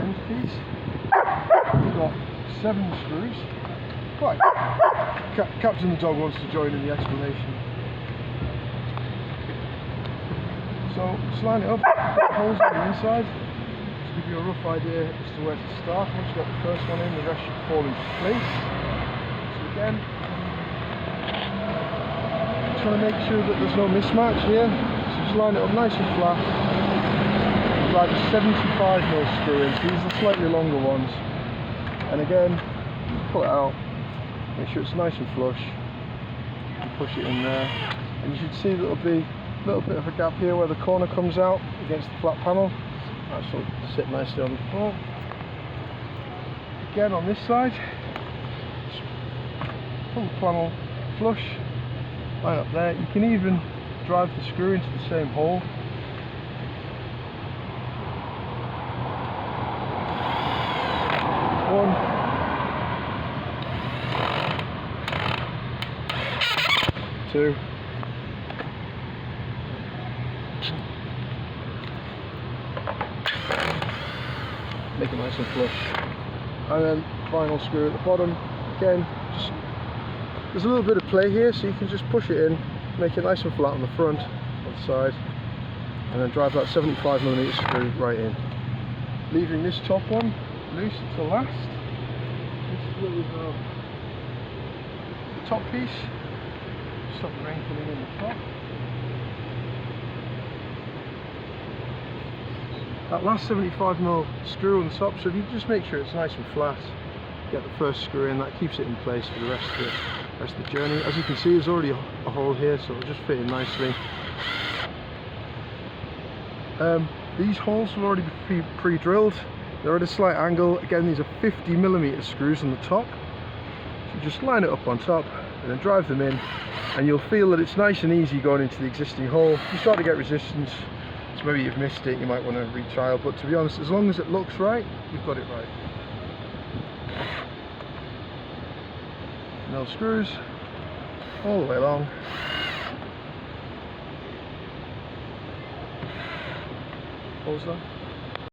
end piece. We've got 7 screws. Right, Captain the dog wants to join in the explanation. So just line it up, put holes on the inside, to give you a rough idea as to where to start. Once you've got the first one in, the rest should fall into place. So again, trying to make sure that there's no mismatch here. So just line it up nice and flat. Like a 75mm screw in. These are slightly longer ones. And again, pull it out. Make sure it's nice and flush. And push it in there. And you should see that there'll be a little bit of a gap here where the corner comes out against the flat panel. That will sit nicely on the floor. Again on this side, just pull the panel flush, line up there. You can even drive the screw into the same hole. One, two, make it nice and flush, and then final screw at the bottom. Again, there's a little bit of play here, so you can just push it in, make it nice and flat on the front, on the side, and then drive that 75mm screw right in, leaving this top one loose to last. This is where we have the top piece. Stop the rain coming in the top. That last 75mm screw on the top, so if you just make sure it's nice and flat, get the first screw in, that keeps it in place for the rest of the journey. As you can see, there's already a hole here, so it'll just fit in nicely. These holes will already be pre-drilled. They're at a slight angle. Again, these are 50mm screws on the top. So just line it up on top and then drive them in, and you'll feel that it's nice and easy going into the existing hole. If you start to get resistance, so maybe you've missed it, you might want to retrial, but to be honest, as long as it looks right, you've got it right. No screws all the way along. Pause that.